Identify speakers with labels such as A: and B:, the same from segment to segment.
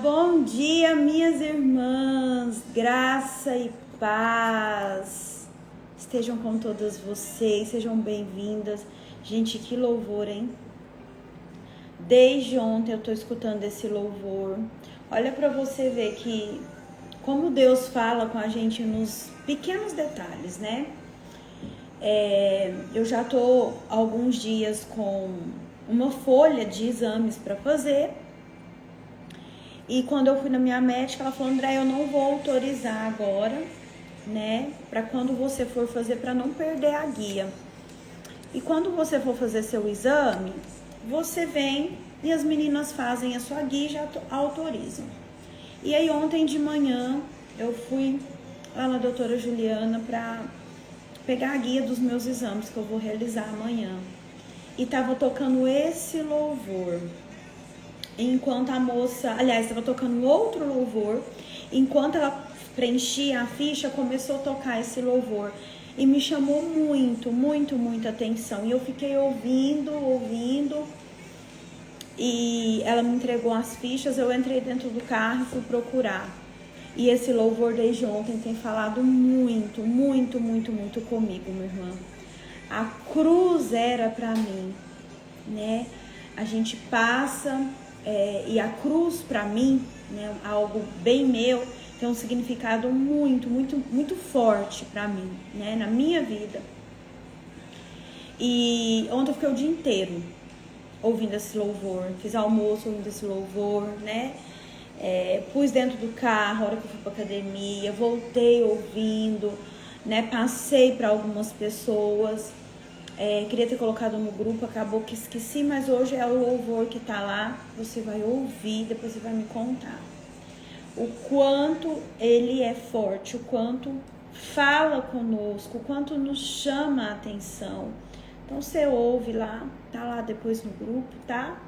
A: Bom dia, minhas irmãs, graça e paz estejam com todas vocês, sejam bem-vindas. Gente, que louvor, hein? Desde ontem eu tô escutando esse louvor. Olha para você ver que como Deus fala com a gente nos pequenos detalhes, né? Eu já tô alguns dias com uma folha de exames para fazer. E quando eu fui na minha médica, ela falou: André, eu não vou autorizar agora, né? Para quando você for fazer, para não perder a guia. E quando você for fazer seu exame, você vem e as meninas fazem a sua guia e já autorizam. E aí ontem de manhã eu fui lá na doutora Juliana para pegar a guia dos meus exames que eu vou realizar amanhã. E tava tocando esse louvor. Enquanto a moça, aliás, estava tocando outro louvor, enquanto ela preenchia a ficha, começou a tocar esse louvor. E me chamou muita atenção. E eu fiquei ouvindo. E ela me entregou as fichas, eu entrei dentro do carro e fui procurar. E esse louvor desde ontem tem falado muito comigo, minha irmã. A cruz era para mim, né? A gente passa... e a cruz para mim, né, algo bem meu, tem um significado muito forte para mim, né, na minha vida. E ontem eu fiquei o dia inteiro ouvindo esse louvor, fiz almoço ouvindo esse louvor, né, pus dentro do carro a hora que eu fui pra academia, voltei ouvindo, né, passei para algumas pessoas. Queria ter colocado no grupo, acabou que esqueci, mas hoje é o louvor que tá lá, você vai ouvir, depois você vai me contar o quanto ele é forte, o quanto fala conosco, o quanto nos chama a atenção. Então você ouve lá, tá lá depois no grupo, tá?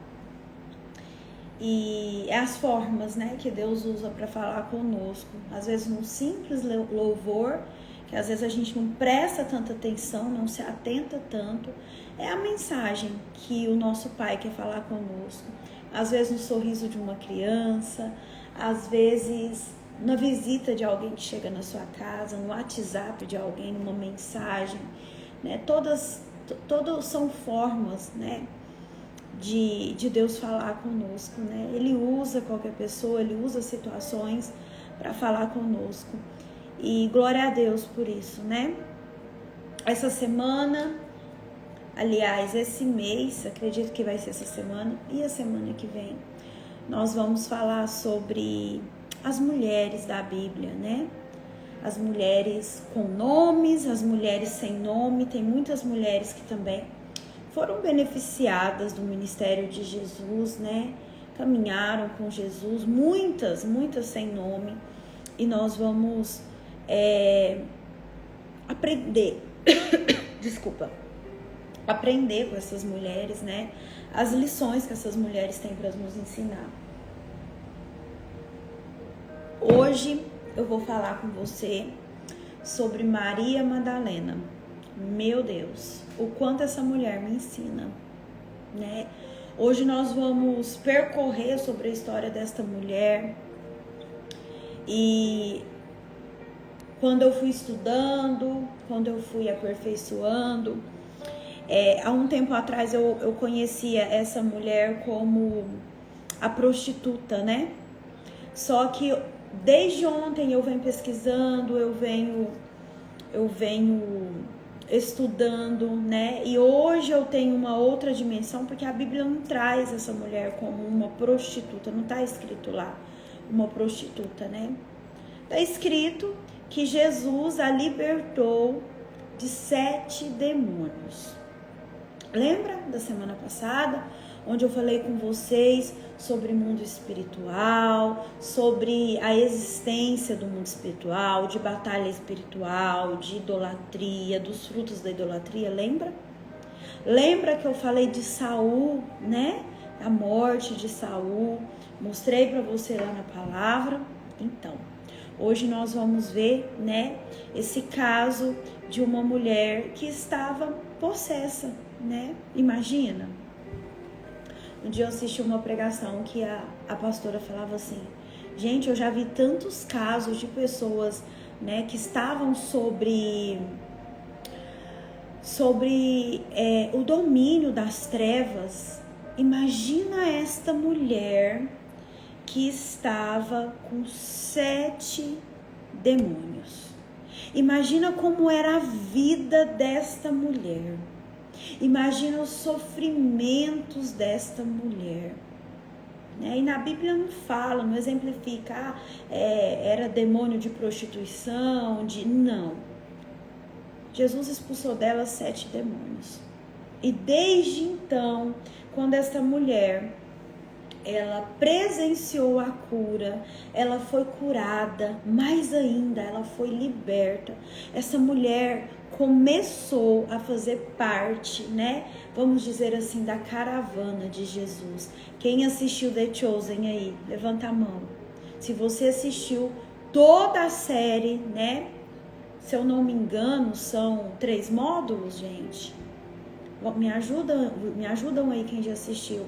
A: E é as formas, né, que Deus usa para falar conosco, às vezes num simples louvor, que às vezes a gente não presta tanta atenção, não se atenta tanto, é a mensagem que o nosso Pai quer falar conosco. Às vezes no sorriso de uma criança, às vezes na visita de alguém que chega na sua casa, no WhatsApp de alguém, numa mensagem, né? Todas são formas, né, de Deus falar conosco, né? Ele usa qualquer pessoa, ele usa situações para falar conosco. E glória a Deus por isso, né? Essa semana, aliás, esse mês, acredito que vai ser essa semana e a semana que vem, nós vamos falar sobre as mulheres da Bíblia, né? As mulheres com nomes, as mulheres sem nome. Tem muitas mulheres que também foram beneficiadas do ministério de Jesus, né? Caminharam com Jesus, muitas sem nome. E nós vamos aprender, aprender com essas mulheres, né? As lições que essas mulheres têm para nos ensinar. Hoje eu vou falar com você sobre Maria Madalena. Meu Deus, o quanto essa mulher me ensina, né? Hoje nós vamos percorrer sobre a história desta mulher. E quando eu fui estudando, quando eu fui aperfeiçoando, há um tempo atrás eu conhecia essa mulher como a prostituta, né? Só que desde ontem eu venho pesquisando, eu venho estudando, né? E hoje eu tenho uma outra dimensão, porque a Bíblia não traz essa mulher como uma prostituta, não está escrito lá uma prostituta, né? Está escrito que Jesus a libertou de 7 demônios. Lembra da semana passada, onde eu falei com vocês sobre mundo espiritual, sobre a existência do mundo espiritual, de batalha espiritual, de idolatria, dos frutos da idolatria, lembra? Lembra que eu falei de Saul, né? A morte de Saul, mostrei para você lá na palavra. Então, hoje nós vamos ver, né, esse caso de uma mulher que estava possessa, né? Imagina, Um dia eu assisti uma pregação que a pastora falava assim: gente, eu já vi tantos casos de pessoas, né, que estavam sobre o domínio das trevas. Imagina esta mulher que estava com 7 demônios. Imagina como era a vida desta mulher. Imagina os sofrimentos desta mulher. E na Bíblia não fala, não exemplifica, era demônio de prostituição, não. Jesus expulsou dela 7 demônios. E desde então, quando esta mulher, ela presenciou a cura, ela foi curada, mais ainda, ela foi liberta. Essa mulher começou a fazer parte, né? Vamos dizer assim, da caravana de Jesus. Quem assistiu The Chosen aí? Levanta a mão. Se você assistiu toda a série, né? Se eu não me engano, são 3 módulos, gente. Me ajudam aí quem já assistiu.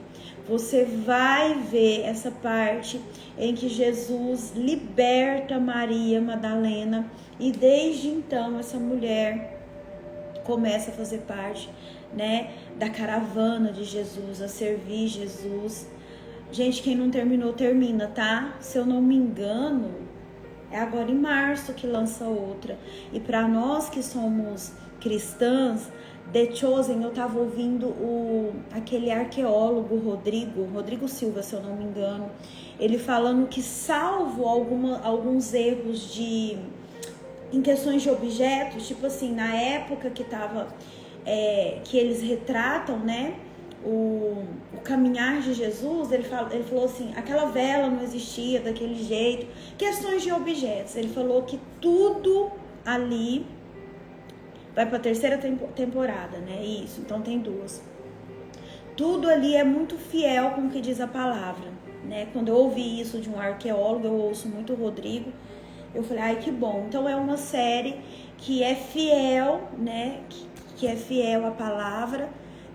A: Você vai ver essa parte em que Jesus liberta Maria Madalena, e desde então essa mulher começa a fazer parte, né, da caravana de Jesus, a servir Jesus. Gente, quem não terminou, termina, tá? Se eu não me engano, é agora em março que lança outra. E para nós que somos cristãs, The Chosen, eu tava ouvindo aquele arqueólogo Rodrigo Silva, se eu não me engano, ele falando que, salvo alguns erros em questões de objetos, tipo assim, na época que tava, que eles retratam, né, o caminhar de Jesus, ele falou assim, aquela vela não existia daquele jeito, questões de objetos. Ele falou que tudo ali vai para a 3ª temporada, né? Isso, então tem 2. Tudo ali é muito fiel com o que diz a palavra, né? Quando eu ouvi isso de um arqueólogo, eu ouço muito o Rodrigo, eu falei, ai, que bom. Então é uma série que é fiel, né? Que é fiel à palavra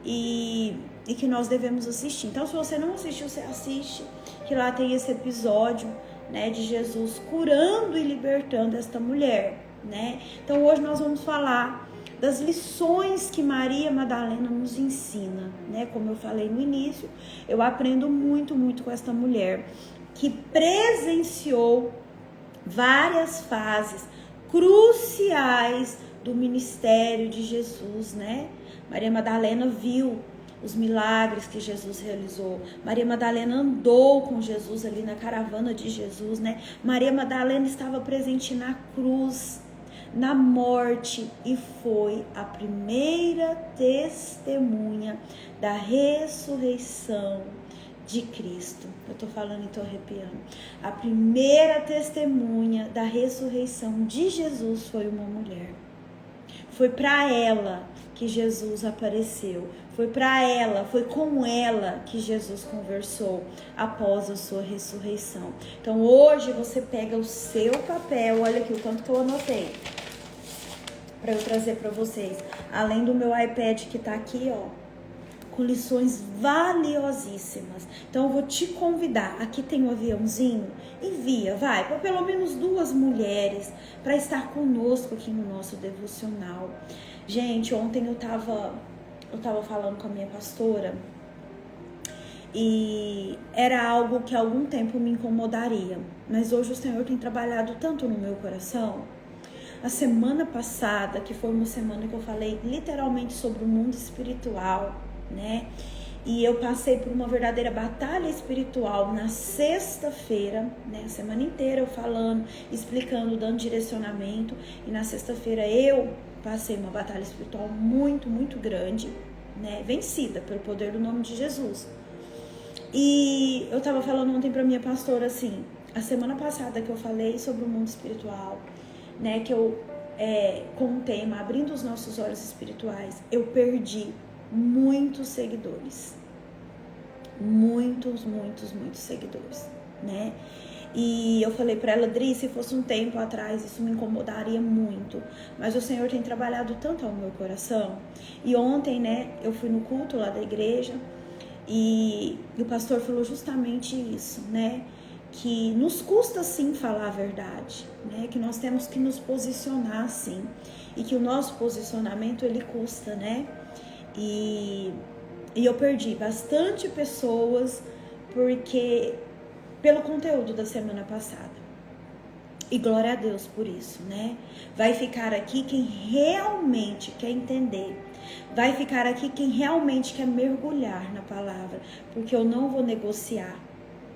A: e que nós devemos assistir. Então, se você não assistiu, você assiste, que lá tem esse episódio, né, de Jesus curando e libertando esta mulher, né? Então, hoje nós vamos falar das lições que Maria Madalena nos ensina, né? Como eu falei no início, eu aprendo muito, muito com esta mulher que presenciou várias fases cruciais do ministério de Jesus, né? Maria Madalena viu os milagres que Jesus realizou. Maria Madalena andou com Jesus ali na caravana de Jesus, né? Maria Madalena estava presente na cruz, na morte, e foi a primeira testemunha da ressurreição de Cristo. Eu tô falando e tô arrepiando. A primeira testemunha da ressurreição de Jesus foi uma mulher. Foi para ela que Jesus apareceu. Foi para ela, foi com ela que Jesus conversou após a sua ressurreição. Então hoje você pega o seu papel, olha aqui o quanto que eu anotei para eu trazer para vocês. Além do meu iPad que tá aqui, ó, com lições valiosíssimas. Então eu vou te convidar, aqui tem um aviãozinho, envia, vai, para pelo menos 2 mulheres para estar conosco aqui no nosso devocional. Gente, ontem eu tava falando com a minha pastora e era algo que há algum tempo me incomodaria, mas hoje o Senhor tem trabalhado tanto no meu coração. A semana passada, que foi uma semana que eu falei literalmente sobre o mundo espiritual, né? E eu passei por uma verdadeira batalha espiritual na sexta-feira, né? A semana inteira eu falando, explicando, dando direcionamento. E na sexta-feira eu passei uma batalha espiritual muito, muito grande, né? Vencida pelo poder do nome de Jesus. E eu tava falando ontem pra minha pastora assim, a semana passada que eu falei sobre o mundo espiritual, né? Que eu, com o tema Abrindo os Nossos Olhos Espirituais, eu perdi muitos seguidores. Muitos seguidores, né? E eu falei pra ela, Dri, se fosse um tempo atrás, isso me incomodaria muito. Mas o Senhor tem trabalhado tanto ao meu coração. E ontem, né, eu fui no culto lá da igreja. E o pastor falou justamente isso, né? Que nos custa sim falar a verdade, né? Que nós temos que nos posicionar sim. E que o nosso posicionamento ele custa, né? E eu perdi bastante pessoas porque pelo conteúdo da semana passada. E glória a Deus por isso, né? Vai ficar aqui quem realmente quer entender. Vai ficar aqui quem realmente quer mergulhar na palavra. Porque eu não vou negociar,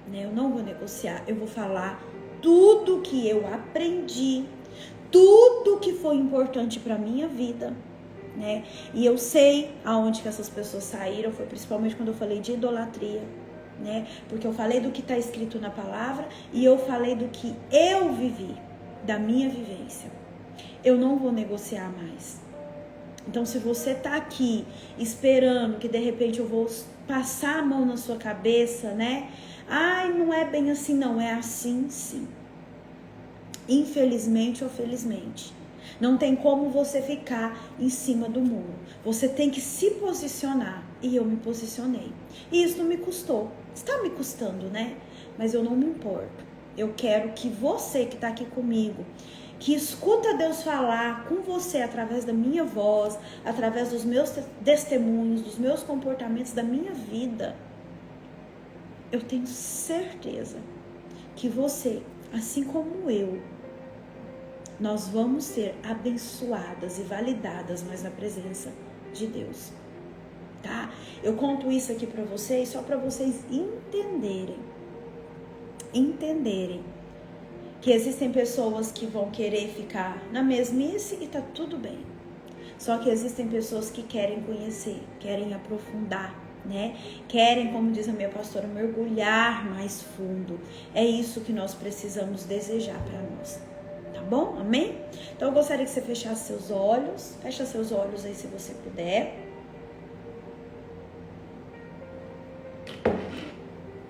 A: né? Eu não vou negociar. Eu vou falar tudo que eu aprendi, tudo que foi importante para minha vida, né? E eu sei aonde que essas pessoas saíram. Foi principalmente quando eu falei de idolatria, né? Porque eu falei do que está escrito na palavra e eu falei do que eu vivi, da minha vivência. Eu não vou negociar mais. Então, se você tá aqui esperando que de repente eu vou passar a mão na sua cabeça, né? Ai, não é bem assim, não. É assim, sim. Infelizmente ou felizmente. Não tem como você ficar em cima do muro. Você tem que se posicionar. E eu me posicionei. E isso não me custou. Está me custando, né? Mas eu não me importo. Eu quero que você que está aqui comigo, que escuta Deus falar com você através da minha voz, através dos meus testemunhos, dos meus comportamentos, da minha vida, eu tenho certeza que você, assim como eu, nós vamos ser abençoadas e validadas mais na presença de Deus, tá? Eu conto isso aqui pra vocês só pra vocês entenderem que existem pessoas que vão querer ficar na mesmice e tá tudo bem. Só que existem pessoas que querem conhecer, querem aprofundar, né? Querem, como diz a minha pastora, mergulhar mais fundo. É isso que nós precisamos desejar para nós. Tá bom? Amém? Então eu gostaria que você fechasse seus olhos. Fecha seus olhos aí se você puder.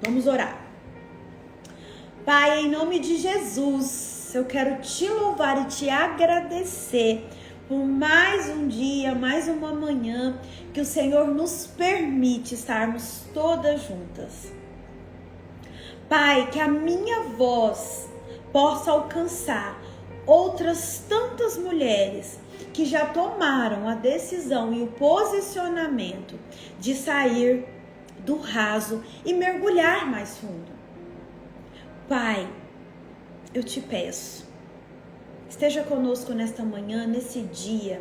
A: Vamos orar. Pai, em nome de Jesus, eu quero te louvar e te agradecer por mais um dia, mais uma manhã que o Senhor nos permite estarmos todas juntas. Pai, que a minha voz possa alcançar outras tantas mulheres que já tomaram a decisão e o posicionamento de sair do raso e mergulhar mais fundo. Pai, eu te peço, esteja conosco nesta manhã, nesse dia,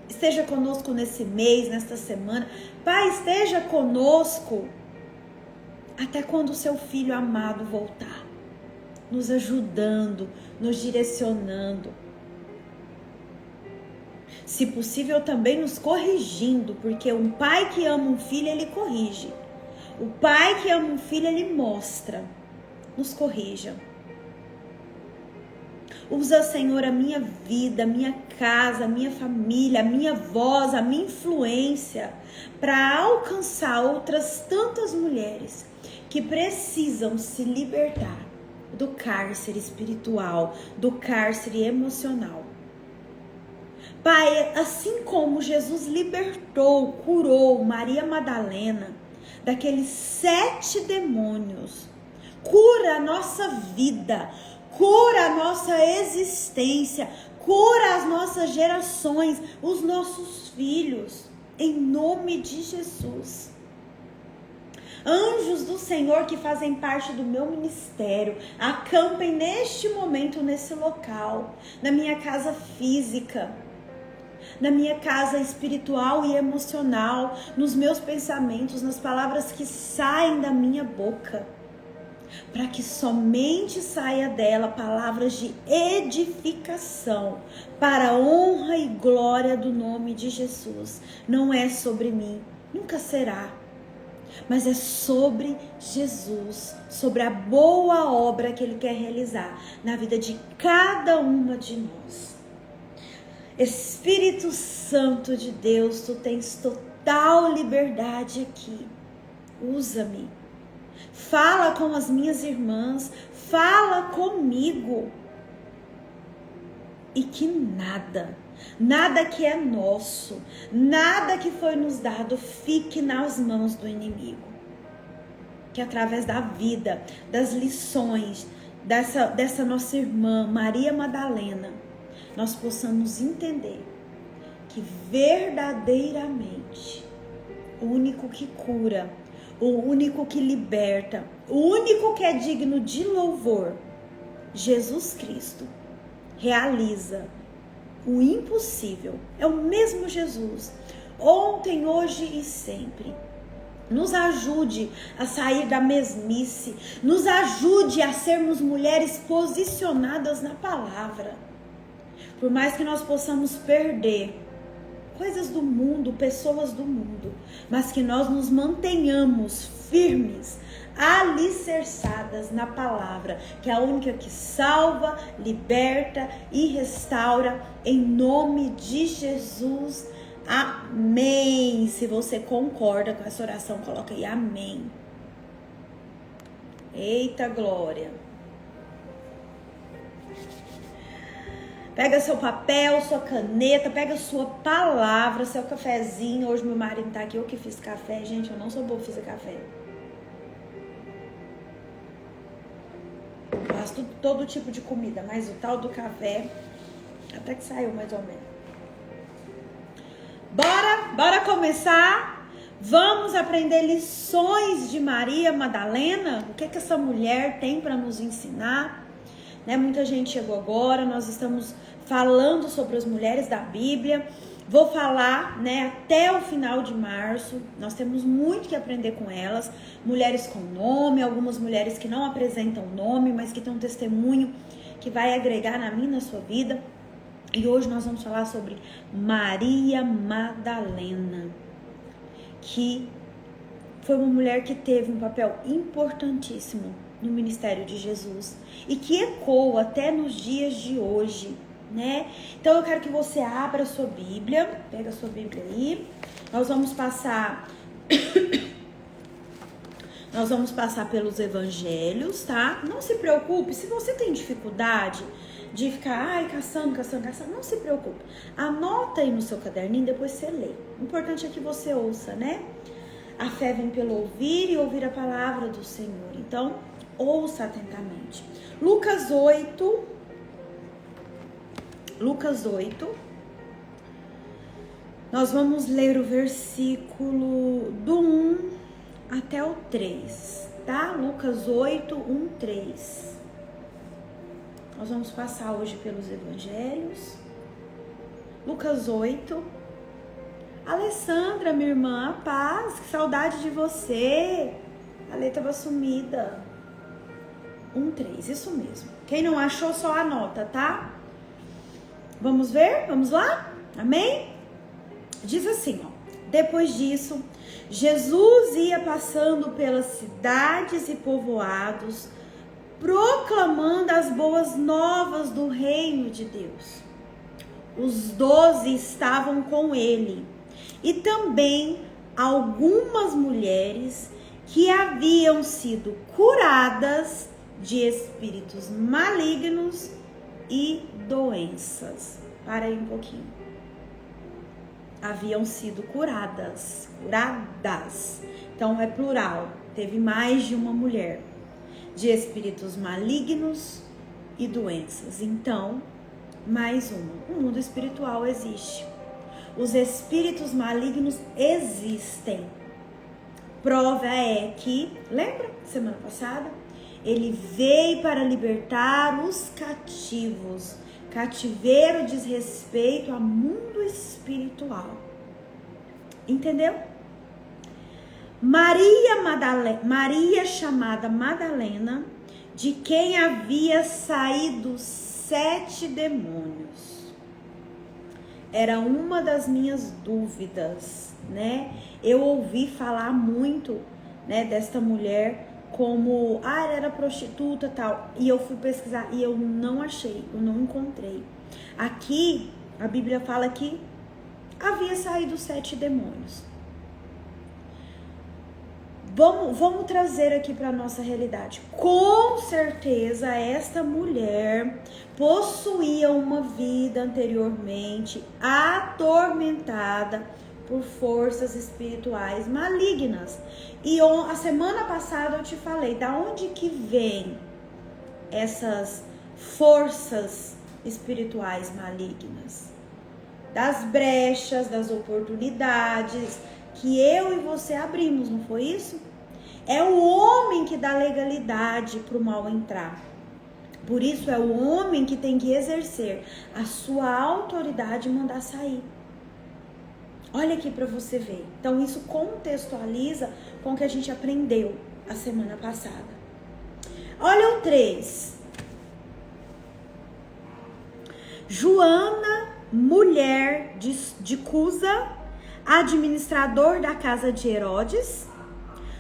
A: esteja conosco nesse mês, nesta semana. Pai, esteja conosco até quando o seu filho amado voltar, nos ajudando, nos direcionando. Se possível também nos corrigindo, porque um pai que ama um filho, ele corrige. O pai que ama um filho, ele mostra. Nos corrija. Usa, Senhor, a minha vida, a minha casa, a minha família, a minha voz, a minha influência para alcançar outras tantas mulheres que precisam se libertar do cárcere espiritual, do cárcere emocional. Pai, assim como Jesus libertou, curou Maria Madalena daqueles 7 demônios, cura a nossa vida, cura a nossa existência, cura as nossas gerações, os nossos filhos, em nome de Jesus. Anjos do Senhor que fazem parte do meu ministério, acampem neste momento, nesse local, na minha casa física, na minha casa espiritual e emocional, nos meus pensamentos, nas palavras que saem da minha boca, para que somente saia dela palavras de edificação, para a honra e glória do nome de Jesus. Não é sobre mim, nunca será, mas é sobre Jesus, sobre a boa obra que Ele quer realizar na vida de cada uma de nós. Espírito Santo de Deus, Tu tens total liberdade aqui. Usa-me. Fala com as minhas irmãs, fala comigo. E que nada, Nada que é nosso, nada que foi nos dado fique nas mãos do inimigo. Que através da vida, das lições dessa nossa irmã Maria Madalena, nós possamos entender que verdadeiramente o único que cura, o único que liberta, o único que é digno de louvor, Jesus Cristo, realiza o impossível. É o mesmo Jesus, ontem, hoje e sempre. Nos ajude a sair da mesmice, nos ajude a sermos mulheres posicionadas na palavra. Por mais que nós possamos perder coisas do mundo, pessoas do mundo, mas que nós nos mantenhamos firmes, alicerçadas na palavra, que é a única que salva, liberta e restaura, em nome de Jesus. Amém. Se você concorda com essa oração, coloca aí amém. Eita glória. Pega seu papel, sua caneta, pega sua palavra, seu cafezinho. Hoje meu marido tá aqui, eu que fiz café. Gente, eu não sou boa pra fazer café. Eu faço todo tipo de comida, mas o tal do café até que saiu mais ou menos. Bora começar? Vamos aprender lições de Maria Madalena? O que essa mulher tem para nos ensinar? Né? Muita gente chegou agora, nós estamos falando sobre as mulheres da Bíblia. Vou falar, né, até o final de março. Nós temos muito que aprender com elas. Mulheres com nome, algumas mulheres que não apresentam nome, mas que têm um testemunho que vai agregar na minha e na sua vida. E hoje nós vamos falar sobre Maria Madalena, que foi uma mulher que teve um papel importantíssimo no ministério de Jesus e que ecoa até nos dias de hoje, né? Então eu quero que você abra a sua Bíblia, pega a sua Bíblia aí. Nós vamos passar pelos evangelhos, tá? Não se preocupe, se você tem dificuldade de ficar caçando, não se preocupe. Anota aí no seu caderninho, depois você lê. O importante é que você ouça, né? A fé vem pelo ouvir e ouvir a palavra do Senhor. Então, ouça atentamente. Lucas 8. Nós vamos ler o versículo do 1 até o 3, tá? Lucas 8, 1, 3. Nós vamos passar hoje pelos evangelhos. Lucas 8. Alessandra, minha irmã, a paz, que saudade de você. A Lê estava sumida. 1, 3, isso mesmo. Quem não achou, só anota, tá? Vamos ver? Vamos lá? Amém? Diz assim, ó. Depois disso, Jesus ia passando pelas cidades e povoados, proclamando as boas novas do reino de Deus. Os 12 estavam com ele, e também algumas mulheres que haviam sido curadas de espíritos malignos e doenças. Para aí um pouquinho. Haviam sido curadas. Então é plural, teve mais de uma mulher. De espíritos malignos e doenças. Então, mais uma. O mundo espiritual existe. Os espíritos malignos existem. Prova é que, lembra, semana passada? Ele veio para libertar os cativos. Cativeiro diz respeito ao mundo espiritual. Entendeu? Maria chamada Madalena, de quem havia saído 7 demônios. Era uma das minhas dúvidas, né? Eu ouvi falar muito, né, desta mulher como, ela era prostituta e tal. E eu fui pesquisar e eu não achei, eu não encontrei. Aqui, a Bíblia fala que havia saído 7 demônios. Vamos trazer aqui para nossa realidade. Com certeza esta mulher possuía uma vida anteriormente atormentada por forças espirituais malignas. E a semana passada eu te falei, da onde que vem essas forças espirituais malignas? Das brechas, das oportunidades que eu e você abrimos, não foi isso? É o homem que dá legalidade para o mal entrar. Por isso é o homem que tem que exercer a sua autoridade e mandar sair. Olha aqui para você ver. Então isso contextualiza com o que a gente aprendeu a semana passada. Olha o 3. Joana, mulher de Cusa, administrador da casa de Herodes,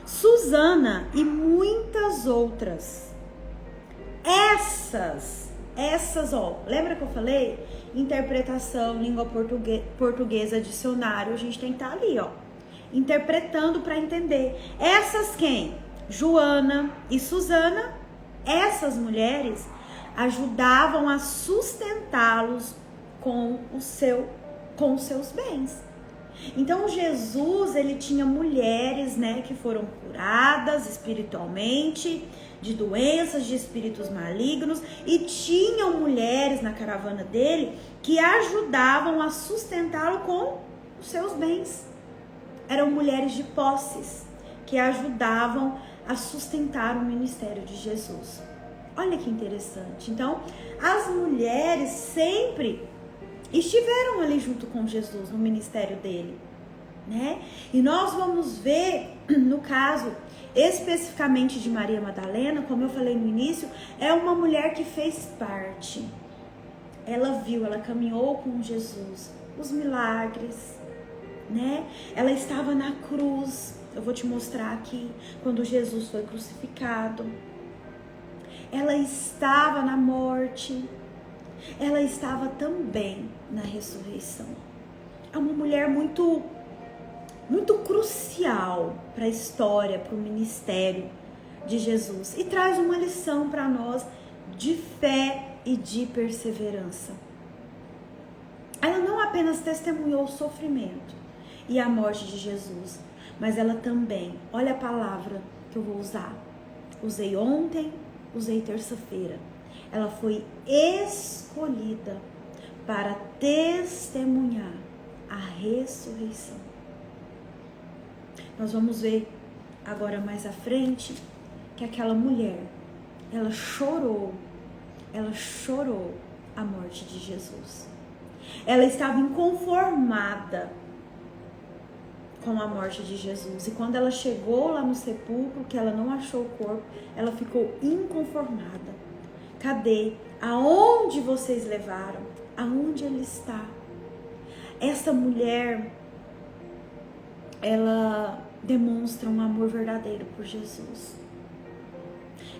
A: Susana e muitas outras. Essas, ó, lembra que eu falei? Interpretação, língua portuguesa, dicionário, a gente tem que estar ali, ó, interpretando para entender. Essas quem? Joana e Susana, essas mulheres ajudavam a sustentá-los com os seus bens. Então Jesus, ele tinha mulheres, né, que foram curadas espiritualmente de doenças, de espíritos malignos, e tinham mulheres na caravana dele que ajudavam a sustentá-lo com os seus bens. Eram mulheres de posses que ajudavam a sustentar o ministério de Jesus. Olha que interessante. Então, as mulheres sempre estiveram ali junto com Jesus no ministério dele, né? E nós vamos ver, no caso especificamente de Maria Madalena, como eu falei no início, é uma mulher que fez parte. Ela viu, ela caminhou com Jesus, os milagres, né? Ela estava na cruz. Eu vou te mostrar aqui, quando Jesus foi crucificado. Ela estava na morte. Ela estava também na ressurreição. É uma mulher muito crucial para a história, para o ministério de Jesus. E traz uma lição para nós de fé e de perseverança. Ela não apenas testemunhou o sofrimento e a morte de Jesus, mas ela também, olha a palavra que eu vou usar. Usei ontem, usei terça-feira. Ela foi escolhida para testemunhar a ressurreição. Nós vamos ver agora mais à frente que aquela mulher, ela chorou a morte de Jesus. Ela estava inconformada com a morte de Jesus. E quando ela chegou lá no sepulcro, que ela não achou o corpo, ela ficou inconformada. Cadê? Aonde vocês levaram? Aonde ele está? Essa mulher, ela demonstra um amor verdadeiro por Jesus.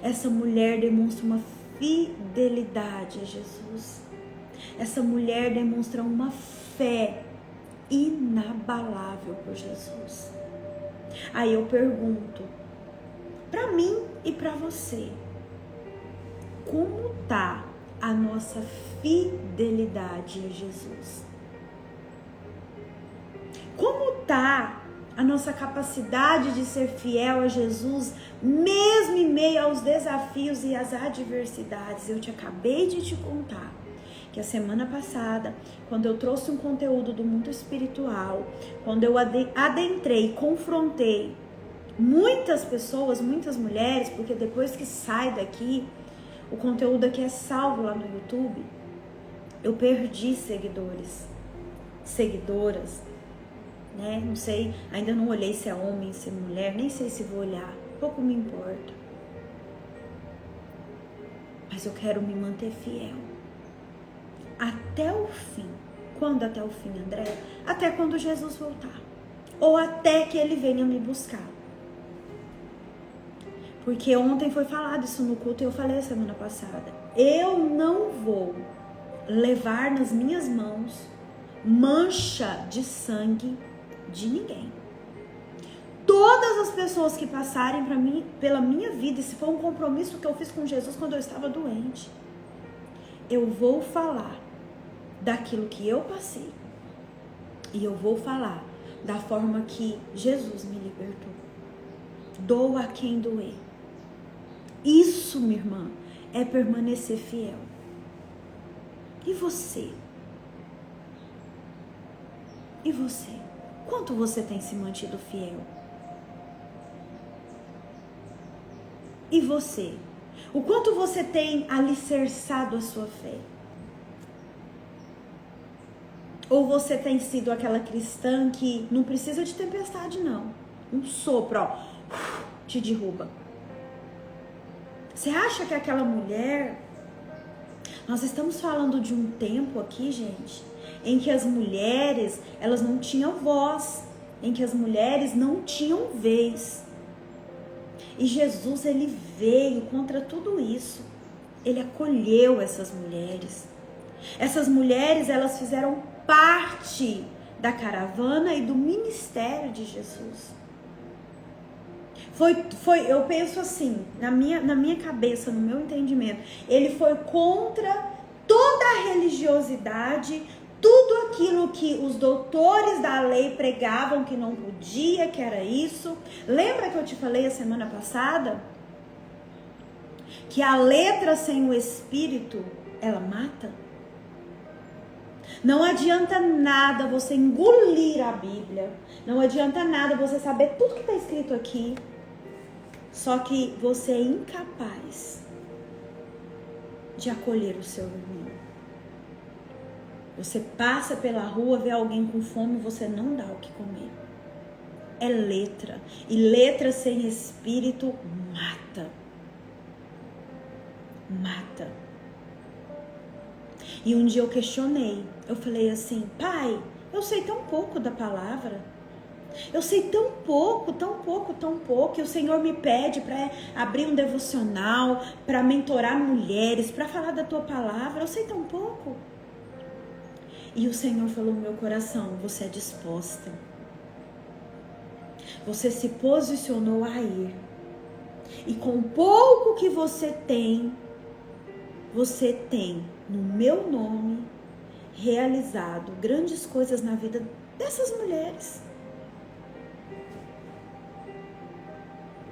A: Essa mulher demonstra uma fidelidade a Jesus. Essa mulher demonstra uma fé inabalável por Jesus. Aí eu pergunto, para mim e para você, como tá a nossa fidelidade a Jesus? Como tá a nossa capacidade de ser fiel a Jesus, mesmo em meio aos desafios e às adversidades? Eu te acabei de te contar que a semana passada, quando eu trouxe um conteúdo do mundo espiritual, quando eu adentrei, confrontei muitas pessoas, muitas mulheres, porque depois que sai daqui, o conteúdo aqui é salvo lá no YouTube, eu perdi seguidores, seguidoras, né? Não sei, ainda não olhei se é homem, se é mulher, nem sei se vou olhar, pouco me importa. Mas eu quero me manter fiel até o fim. Quando até o fim, André? Até quando Jesus voltar, ou até que ele venha me buscar. Porque ontem foi falado isso no culto e eu falei a semana passada. Eu não vou levar nas minhas mãos mancha de sangue de ninguém. todas as pessoas que passarem pela minha vida, e se for um compromisso que eu fiz com Jesus quando eu estava doente, eu vou falar daquilo que eu passei. E eu vou falar da forma que Jesus me libertou. Doa a quem doer. Isso, minha irmã, é permanecer fiel. E você? E você? Quanto você tem se mantido fiel? E você? O quanto você tem alicerçado a sua fé? Ou você tem sido aquela cristã que não precisa de tempestade, não. Um sopro, ó, te derruba. Você acha que aquela mulher... Nós estamos falando de um tempo aqui, gente, em que as mulheres, elas não tinham voz, em que as mulheres não tinham vez. E Jesus, ele veio contra tudo isso. Ele acolheu essas mulheres. Essas mulheres, elas fizeram parte da caravana e do ministério de Jesus. Eu penso assim, na minha cabeça, no meu entendimento, ele foi contra toda a religiosidade, tudo aquilo que os doutores da lei pregavam que não podia, que era isso. Lembra que eu te falei a semana passada? Que a letra sem o espírito, ela mata? Não adianta nada você engolir a Bíblia, não adianta nada você saber tudo que está escrito aqui, só que você é incapaz de acolher o seu irmão. Você passa pela rua, vê alguém com fome, você não dá o que comer. É letra. E letra sem espírito mata. Mata. E um dia eu questionei. Eu falei assim, pai, eu sei tão pouco da palavra. Eu sei tão pouco, que o Senhor me pede para abrir um devocional, para mentorar mulheres, para falar da tua palavra. Eu sei tão pouco. E o Senhor falou no meu coração, você é disposta. Você se posicionou a ir. E com o pouco que você tem no meu nome, realizado grandes coisas na vida dessas mulheres.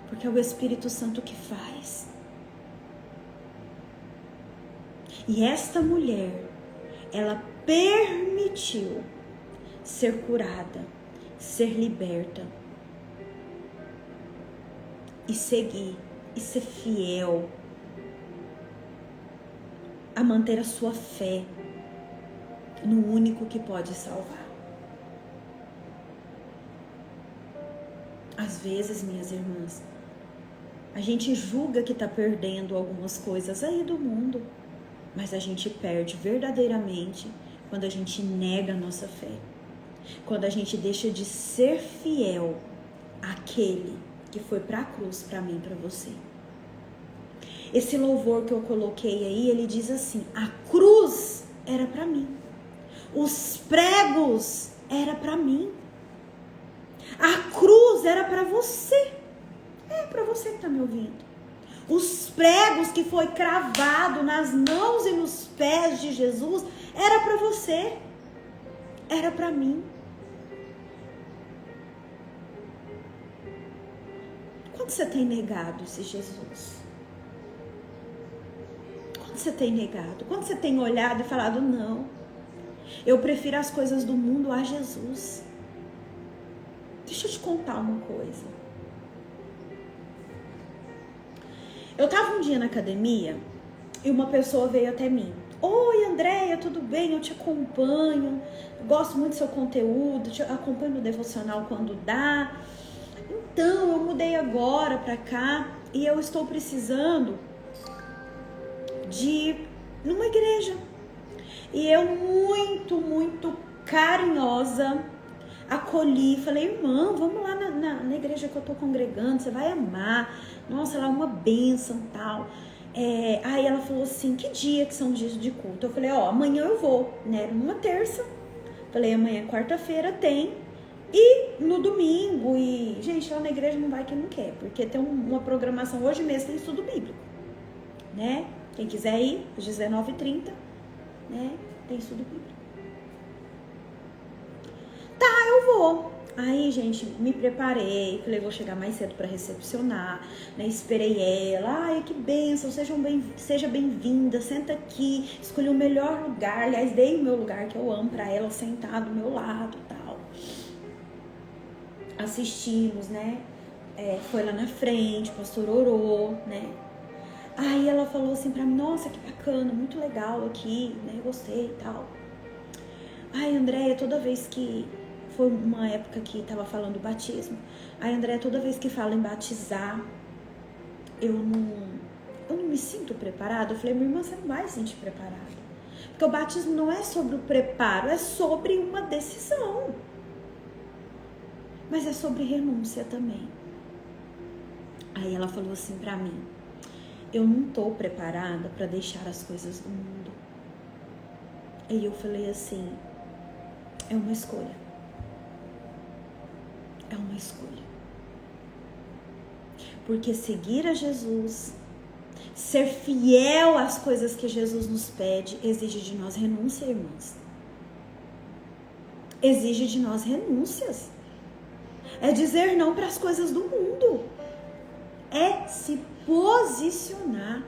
A: Porque é o Espírito Santo que faz. E esta mulher, ela permitiu ser curada, ser liberta e seguir e ser fiel a manter a sua fé no único que pode salvar. Às vezes, minhas irmãs, a gente julga que está perdendo algumas coisas aí do mundo, mas a gente perde verdadeiramente quando a gente nega a nossa fé. Quando a gente deixa de ser fiel àquele que foi para a cruz, para mim, para você. Esse louvor que eu coloquei aí, ele diz assim, a cruz era para mim. Os pregos era para mim. A cruz era para você. É para você que está me ouvindo. Os pregos que foi cravado nas mãos e nos pés de Jesus era para você. Era para mim. Quando você tem negado esse Jesus? Quando você tem negado? Quando você tem olhado e falado, não, eu prefiro as coisas do mundo a Jesus. Deixa eu te contar uma coisa. Eu estava um dia na academia e uma pessoa veio até mim. Oi, Andréia, tudo bem? Eu te acompanho, gosto muito do seu conteúdo, te acompanho no devocional quando dá. Então, eu mudei agora pra cá e eu estou precisando de ir numa igreja. E eu muito carinhosa acolhi, falei, irmã, vamos lá na igreja que eu tô congregando, você vai amar. Nossa, ela é uma bênção e tal. Aí ela falou assim, que dia que são os dias de culto? Eu falei, amanhã eu vou, né? Era numa terça. Falei, amanhã, quarta-feira, tem E no domingo, e gente, lá na igreja não vai quem não quer, porque tem uma programação, hoje mesmo tem estudo bíblico, né? Quem quiser ir, às 19h30, né? Tem estudo bíblico. Tá, eu vou. Aí, gente, me preparei, falei, vou chegar mais cedo para recepcionar, né? Esperei ela, ai, que bênção, seja bem-vinda, senta aqui, escolhi o melhor lugar, aliás, dei o meu lugar que eu amo para ela sentar do meu lado e tal. Assistimos, né? Foi lá na frente, o pastor orou, né? Aí ela falou assim pra mim, nossa, que bacana, muito legal aqui, né? Gostei e tal. Ai, Andréia, toda vez que... Foi uma época que tava falando do batismo. Ai, Andréia, toda vez que fala em batizar, eu não me sinto preparada. Eu falei, minha irmã, você não vai se sentir preparada. Porque o batismo não é sobre o preparo, é sobre uma decisão. Mas é sobre renúncia também. Aí ela falou assim pra mim, eu não tô preparada pra deixar as coisas do mundo. Aí eu falei assim, é uma escolha. É uma escolha. Porque seguir a Jesus, ser fiel às coisas que Jesus nos pede, exige de nós renúncia, irmãs. Exige de nós renúncias. É dizer não para as coisas do mundo. É se posicionar.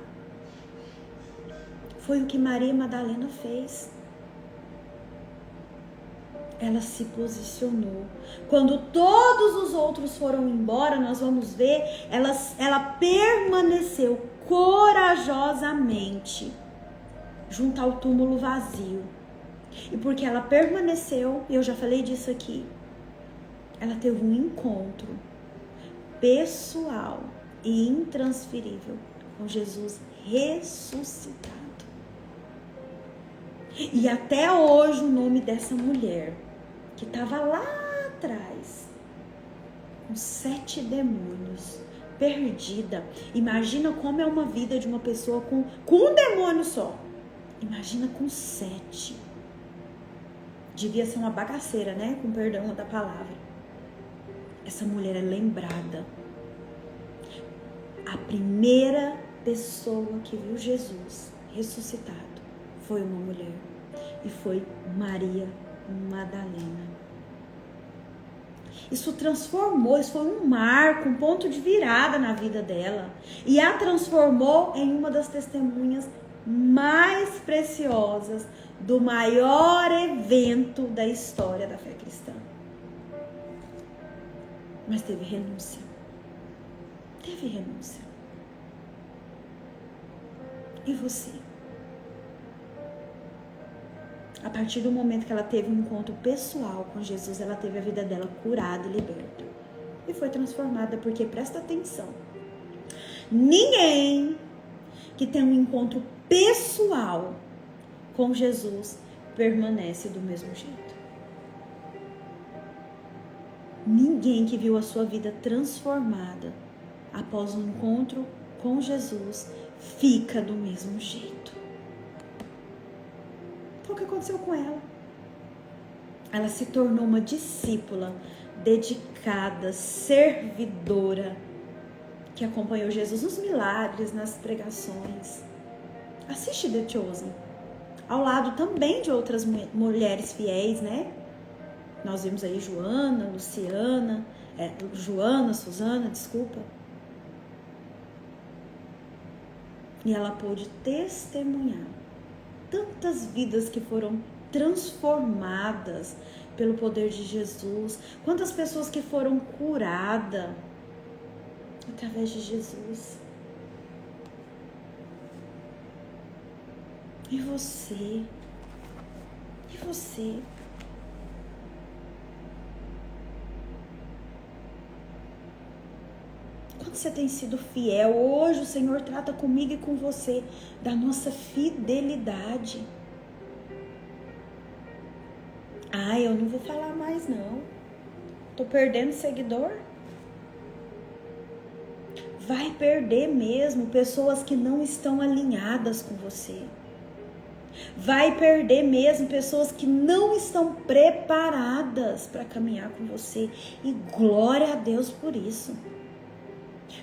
A: Foi o que Maria Madalena fez. Ela se posicionou. Quando todos os outros foram embora, nós vamos ver, ela permaneceu corajosamente junto ao túmulo vazio. E porque ela permaneceu, e eu já falei disso aqui, ela teve um encontro pessoal e intransferível com Jesus ressuscitado. E até hoje o nome dessa mulher, que estava lá atrás, com 7 demônios, perdida. Imagina como é uma vida de uma pessoa com um demônio só. Imagina com 7. Devia ser uma bagaceira, né? Com perdão da palavra. Essa mulher é lembrada. A primeira pessoa que viu Jesus ressuscitado foi uma mulher. E foi Maria Madalena. Isso transformou, isso foi um marco, um ponto de virada na vida dela. E a transformou em uma das testemunhas mais preciosas do maior evento da história da fé cristã. Mas teve renúncia. Teve renúncia. E você? A partir do momento que ela teve um encontro pessoal com Jesus, ela teve a vida dela curada e liberta. E foi transformada, porque presta atenção. Ninguém que tem um encontro pessoal com Jesus permanece do mesmo jeito. Ninguém que viu a sua vida transformada após um encontro com Jesus fica do mesmo jeito. Foi o que aconteceu com ela. Ela se tornou uma discípula dedicada, servidora, que acompanhou Jesus nos milagres, nas pregações. Assiste The Chosen. Ao lado também de outras mulheres fiéis, né? Nós vimos aí Suzana, desculpa. E ela pôde testemunhar tantas vidas que foram transformadas pelo poder de Jesus. Quantas pessoas que foram curadas através de Jesus. E você? E você? Quanto você tem sido fiel? Hoje o Senhor trata comigo e com você da nossa fidelidade. Eu não vou falar mais não. Tô perdendo seguidor? Vai perder mesmo pessoas que não estão alinhadas com você. Vai perder mesmo pessoas que não estão preparadas para caminhar com você. E glória a Deus por isso.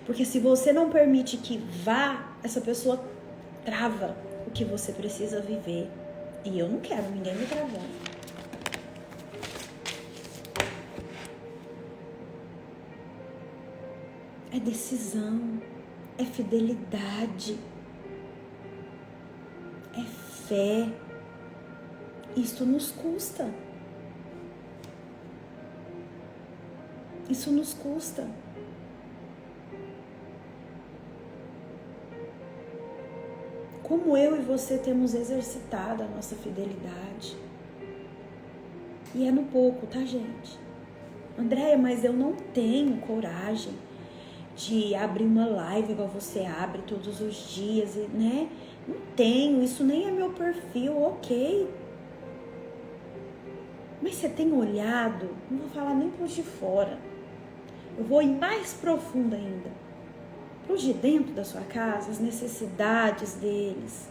A: Porque se você não permite que vá, essa pessoa trava o que você precisa viver. E eu não quero ninguém me travando. É decisão, é fidelidade, é fé. Isso nos custa. Isso nos custa. Como eu e você temos exercitado a nossa fidelidade. E é no pouco, tá, gente? Andréia, mas eu não tenho coragem de abrir uma live igual você abre todos os dias, né? Não tenho, isso nem é meu perfil, ok. Mas você tem olhado, não vou falar nem para os de fora. Eu vou ir mais profundo ainda. Para os de dentro da sua casa, as necessidades deles.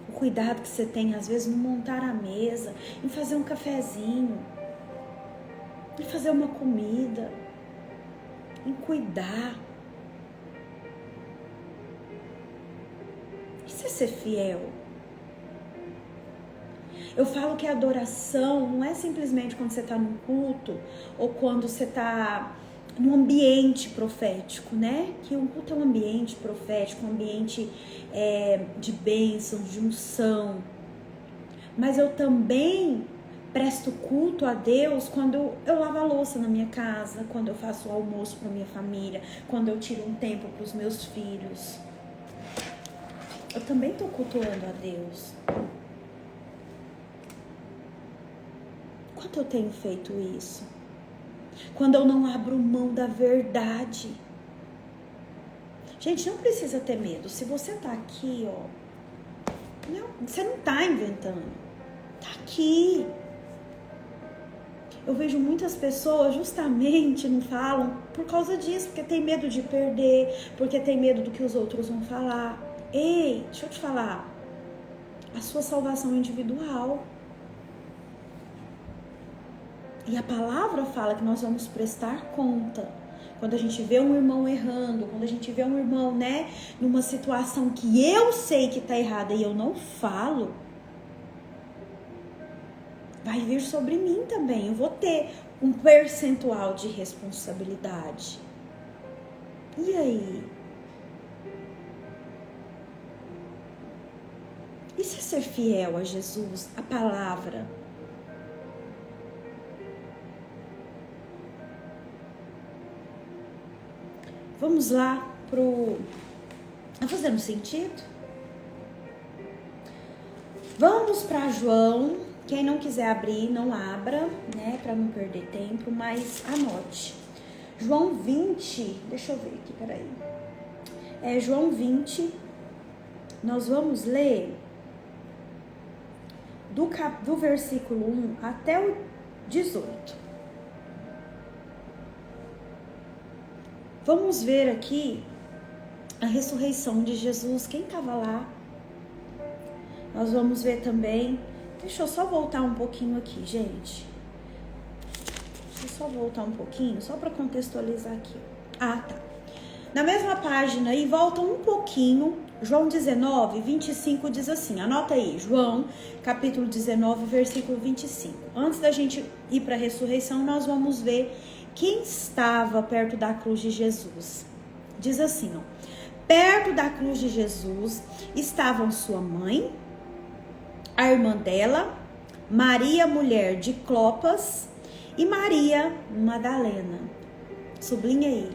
A: O cuidado que você tem, às vezes, em montar a mesa, em fazer um cafezinho, em fazer uma comida, em cuidar. Isso é ser fiel. Eu falo que a adoração não é simplesmente quando você está num culto ou quando você está num ambiente profético, né? Que um culto é um ambiente profético, um ambiente de bênçãos, de unção. Mas eu também presto culto a Deus quando eu lavo a louça na minha casa, quando eu faço o almoço para minha família, quando eu tiro um tempo para os meus filhos. Eu também estou cultuando a Deus. Quanto eu tenho feito isso? Quando eu não abro mão da verdade. Gente, não precisa ter medo. Se você tá aqui, ó, não, você não tá inventando. Tá aqui. Eu vejo muitas pessoas justamente não falam por causa disso, porque tem medo de perder, porque tem medo do que os outros vão falar. Ei, deixa eu te falar. A sua salvação é individual. E a palavra fala que nós vamos prestar conta. Quando a gente vê um irmão errando, quando a gente vê um irmão, né, numa situação que eu sei que tá errada e eu não falo, vai vir sobre mim também. Eu vou ter um percentual de responsabilidade. E aí? Isso é ser fiel a Jesus, a palavra. Vamos lá Tá fazendo sentido? Vamos para João. Quem não quiser abrir, não abra, né? Para não perder tempo, mas anote. João 20, deixa eu ver aqui, peraí. João 20, nós vamos ler do versículo 1 até o 18. Vamos ver aqui a ressurreição de Jesus. Quem estava lá? Nós vamos ver também. Deixa eu só voltar um pouquinho aqui, gente. Deixa eu só voltar um pouquinho, só para contextualizar aqui. Ah, tá. Na mesma página aí, volta um pouquinho. João 19, 25 diz assim. Anota aí, João, capítulo 19, versículo 25. Antes da gente ir para a ressurreição, nós vamos ver quem estava perto da cruz de Jesus. Diz assim, ó. Perto da cruz de Jesus estavam sua mãe, a irmã dela, Maria, mulher de Clopas, e Maria Madalena. Sublinha aí.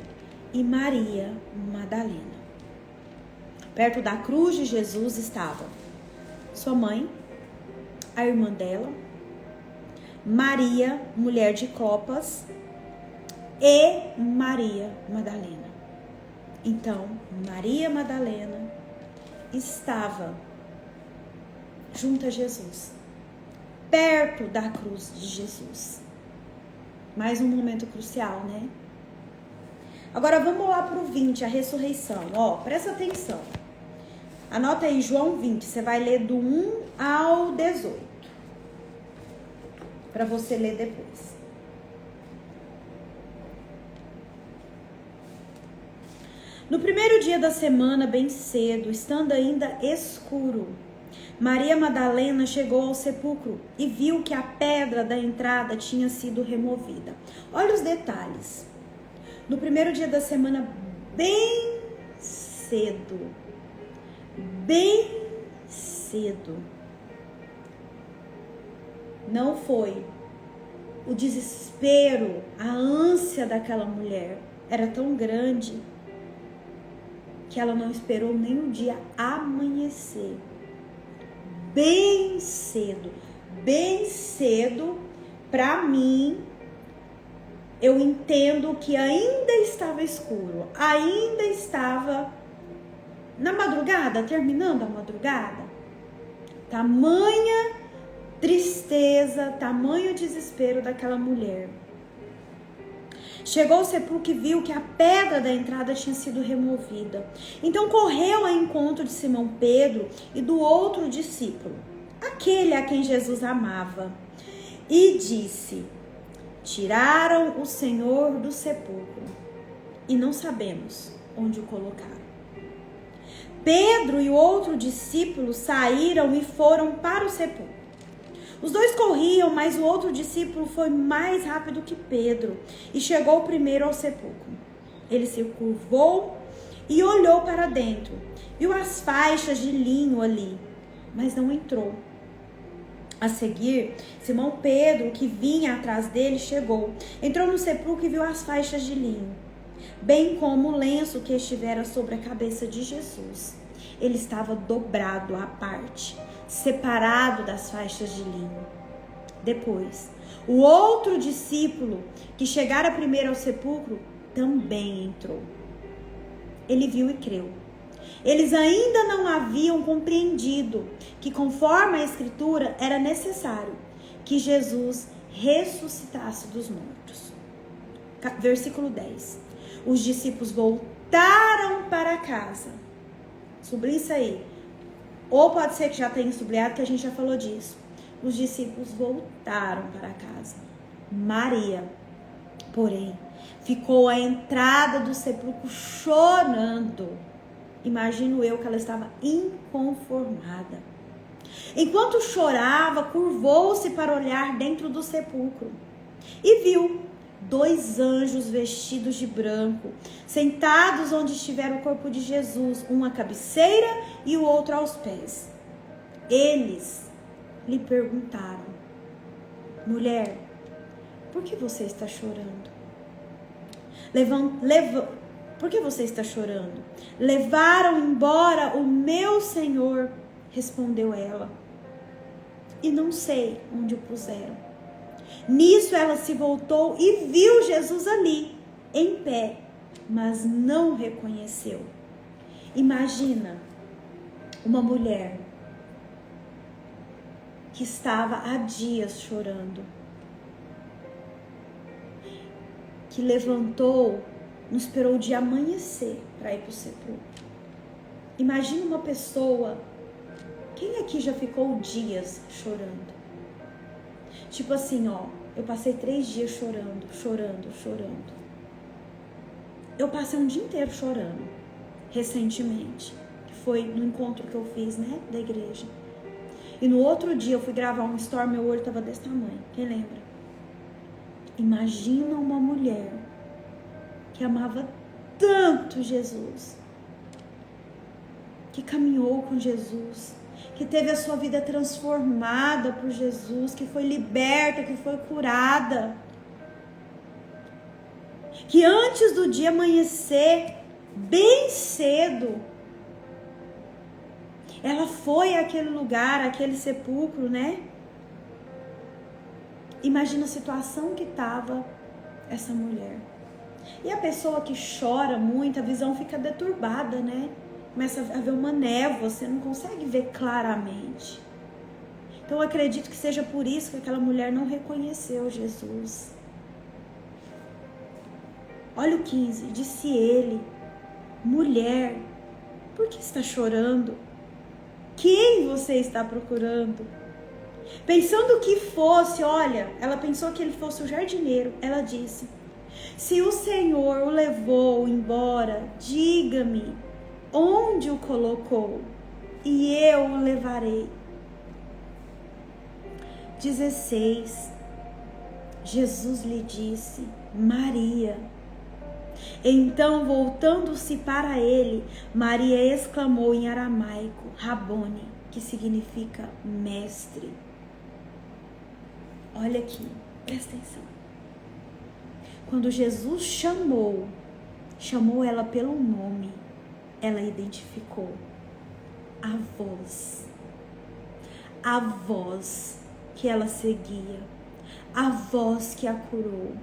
A: E Maria Madalena. Perto da cruz de Jesus estavam sua mãe, a irmã dela, Maria, mulher de Clopas, e Maria Madalena. Então, Maria Madalena estava junto a Jesus, perto da cruz de Jesus. Mais um momento crucial, né? Agora vamos lá para o 20, a ressurreição. Ó, presta atenção. Anota aí, João 20. Você vai ler do 1 ao 18. Para você ler depois. No primeiro dia da semana, bem cedo, estando ainda escuro, Maria Madalena chegou ao sepulcro e viu que a pedra da entrada tinha sido removida. Olha os detalhes. No primeiro dia da semana, bem cedo. Não foi o desespero, a ânsia daquela mulher era tão grande que ela não esperou nem o dia amanhecer. Bem cedo, para mim, eu entendo que ainda estava escuro, ainda estava na madrugada, terminando a madrugada. Tamanha tristeza, tamanho desespero daquela mulher. Chegou ao sepulcro e viu que a pedra da entrada tinha sido removida. Então correu ao encontro de Simão Pedro e do outro discípulo, aquele a quem Jesus amava, e disse: tiraram o Senhor do sepulcro e não sabemos onde o colocaram. Pedro e o outro discípulo saíram e foram para o sepulcro. Os dois corriam, mas o outro discípulo foi mais rápido que Pedro e chegou primeiro ao sepulcro. Ele se curvou e olhou para dentro. Viu as faixas de linho ali, mas não entrou. A seguir, Simão Pedro, que vinha atrás dele, chegou. Entrou no sepulcro e viu as faixas de linho, bem como o lenço que estivera sobre a cabeça de Jesus. Ele estava dobrado à parte, separado das faixas de linho. Depois, o outro discípulo, que chegara primeiro ao sepulcro, também entrou. Ele viu e creu. Eles ainda não haviam compreendido que, conforme a Escritura, era necessário que Jesus ressuscitasse dos mortos. Versículo 10. Os discípulos voltaram para casa. Sublinha isso aí. Ou pode ser que já tenha sublinhado, que a gente já falou disso. Os discípulos voltaram para casa. Maria, porém, ficou à entrada do sepulcro chorando. Imagino eu que ela estava inconformada. Enquanto chorava, curvou-se para olhar dentro do sepulcro e viu 2 anjos vestidos de branco, sentados onde estivera o corpo de Jesus, um à cabeceira e o outro aos pés. Eles lhe perguntaram: mulher, por que você está chorando? Por que você está chorando? Levaram embora o meu Senhor, respondeu ela, e não sei onde o puseram. Nisso ela se voltou e viu Jesus ali, em pé, mas não o reconheceu. Imagina uma mulher que estava há dias chorando, que levantou, não esperou o dia amanhecer para ir para o sepulcro. Imagina uma pessoa, quem aqui já ficou dias chorando? Tipo assim, ó, eu passei 3 dias chorando. Eu passei um dia inteiro chorando, recentemente, que foi no encontro que eu fiz, né, da igreja. E no outro dia eu fui gravar um story, meu olho tava desse tamanho, quem lembra? Imagina uma mulher que amava tanto Jesus, que caminhou com Jesus, que teve a sua vida transformada por Jesus, que foi liberta, que foi curada, que antes do dia amanhecer, bem cedo, ela foi àquele lugar, àquele sepulcro, né? Imagina a situação que estava essa mulher. E a pessoa que chora muito, a visão fica deturbada, né? Começa a haver uma névoa, você não consegue ver claramente. Então eu acredito que seja por isso que aquela mulher não reconheceu Jesus. Olha o 15, disse ele: mulher, por que está chorando? Quem você está procurando? Pensando que fosse, olha, ela pensou que ele fosse o jardineiro. Ela disse: se o Senhor o levou embora, diga-me onde o colocou, e eu o levarei. 16. Jesus lhe disse: Maria. Então, voltando-se para ele, Maria exclamou em aramaico, Rabone, que significa mestre. Olha aqui, presta atenção. Quando Jesus chamou ela pelo nome, ela identificou a voz que ela seguia, a voz que a curou,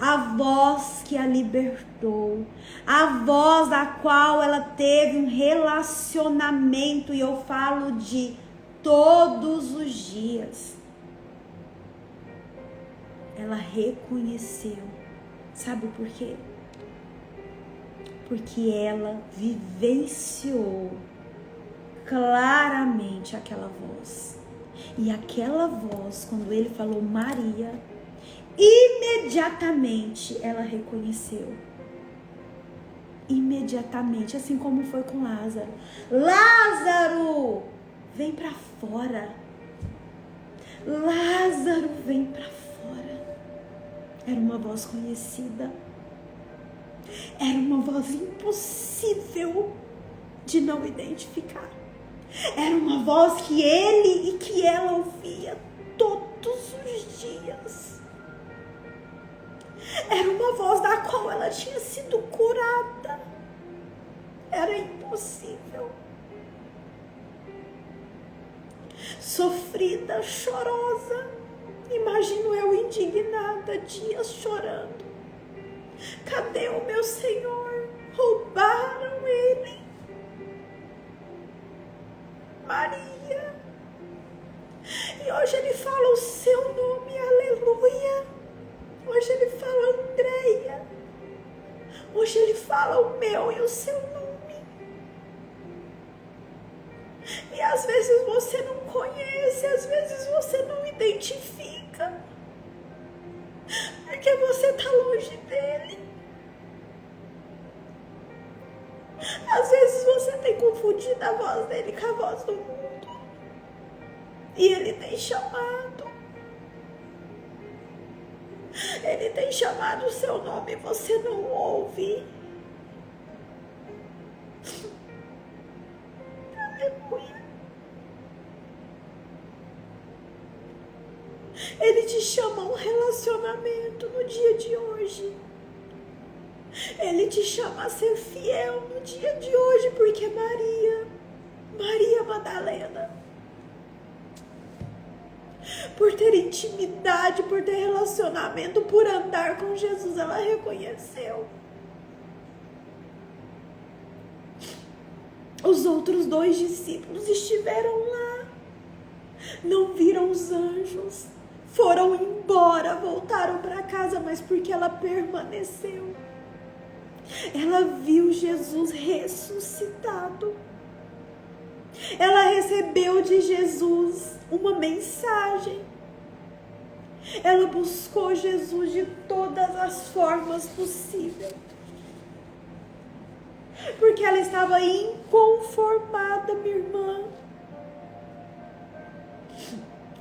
A: a voz que a libertou, a voz da qual ela teve um relacionamento, e eu falo de todos os dias. Ela reconheceu. Sabe por quê? Porque ela vivenciou claramente aquela voz. E aquela voz, quando ele falou Maria, imediatamente ela reconheceu. Imediatamente, assim como foi com Lázaro. Lázaro, vem pra fora. Lázaro, vem pra fora. Era uma voz conhecida. Era uma voz impossível de não identificar. Era uma voz que ele e que ela ouvia todos os dias. Era uma voz da qual ela tinha sido curada. Era impossível. Sofrida, chorosa. Imagino eu indignada, dias chorando. Cadê o meu Senhor? Roubaram ele. Maria. E hoje ele fala o seu nome, aleluia. Hoje ele fala Andréia. Hoje ele fala o meu e o seu nome. E às vezes você não conhece, às vezes você não identifica. Porque você está longe dele. Às vezes você tem confundido a voz dele com a voz do mundo. E ele tem chamado. Ele tem chamado o seu nome e você não ouve. Aleluia. Ele te chama a um relacionamento no dia de hoje. Ele te chama a ser fiel no dia de hoje, porque Maria Madalena, por ter intimidade, por ter relacionamento, por andar com Jesus, ela reconheceu. Os outros 2 discípulos estiveram lá, não viram os anjos, foram embora, voltaram para casa, mas porque ela permaneceu. Ela viu Jesus ressuscitado. Ela recebeu de Jesus uma mensagem. Ela buscou Jesus de todas as formas possíveis. Porque ela estava inconformada, minha irmã.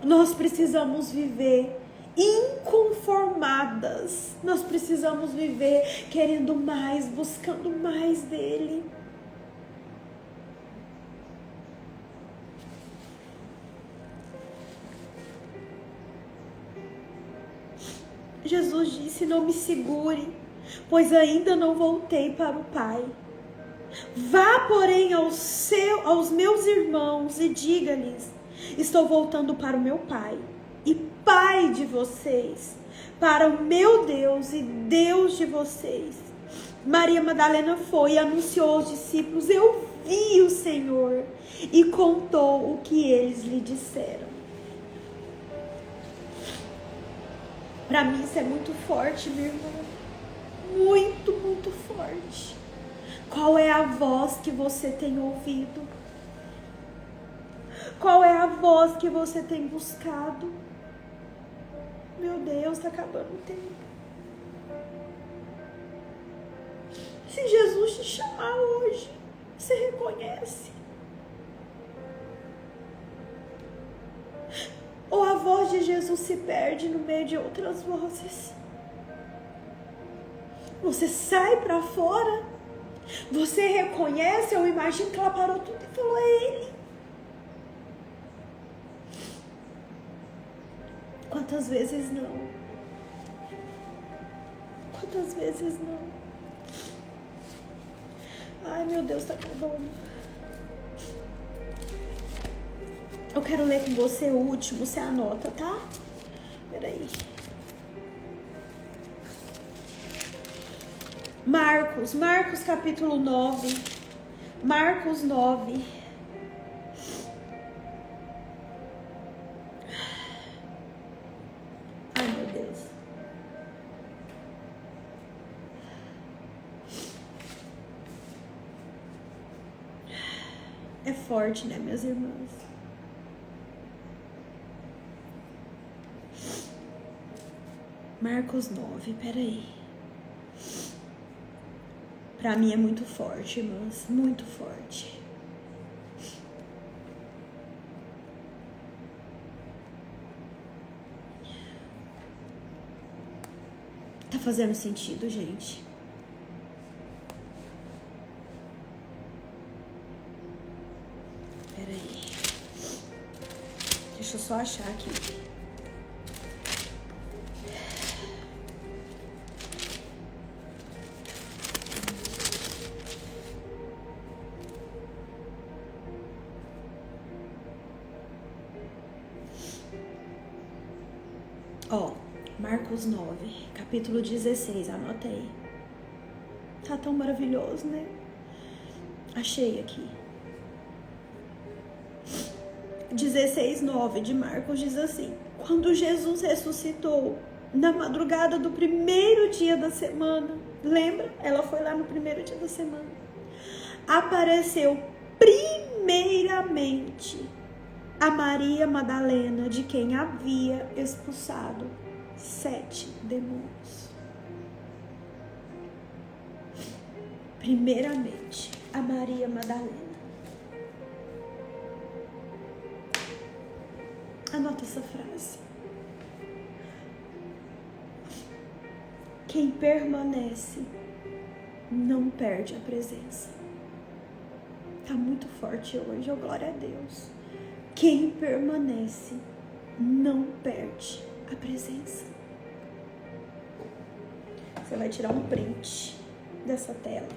A: Nós precisamos viver inconformadas. Nós precisamos viver querendo mais, buscando mais dele. Jesus disse: não me segure, pois ainda não voltei para o Pai. Vá, porém, aos meus irmãos e diga-lhes: estou voltando para o meu Pai e Pai de vocês, para o meu Deus e Deus de vocês. Maria Madalena foi e anunciou aos discípulos: eu vi o Senhor, e contou o que eles lhe disseram. Para mim isso é muito forte, meu irmão. Muito, muito forte. Qual é a voz que você tem ouvido? Qual é a voz que você tem buscado? Meu Deus, está acabando o tempo. Se Jesus te chamar hoje, você reconhece? Ou a voz de Jesus se perde no meio de outras vozes? Você sai para fora, você reconhece, eu imagino que ela parou tudo e falou, é ele. Quantas vezes não? Quantas vezes não? Ai, meu Deus, tá acabando. Eu quero ler com você o último, você anota, tá? Peraí. Marcos capítulo 9. Marcos 9. Ai, meu Deus. É forte, né, meus irmãos? Marcos 9, peraí. Pra mim é muito forte, irmãos, muito forte. Tá fazendo sentido, gente? Peraí. Deixa eu só achar aqui. Ó, Marcos 9, capítulo 16, anota aí. Tá tão maravilhoso, né? Achei aqui. 16:9 de Marcos diz assim: quando Jesus ressuscitou, na madrugada do primeiro dia da semana, lembra? Ela foi lá no primeiro dia da semana. Apareceu primeiramente a Maria Madalena, de quem havia expulsado 7 demônios. Primeiramente, a Maria Madalena. Anota essa frase. Quem permanece não perde a presença. Tá muito forte hoje, oh, glória a Deus. Quem permanece não perde a presença. Você vai tirar um print dessa tela.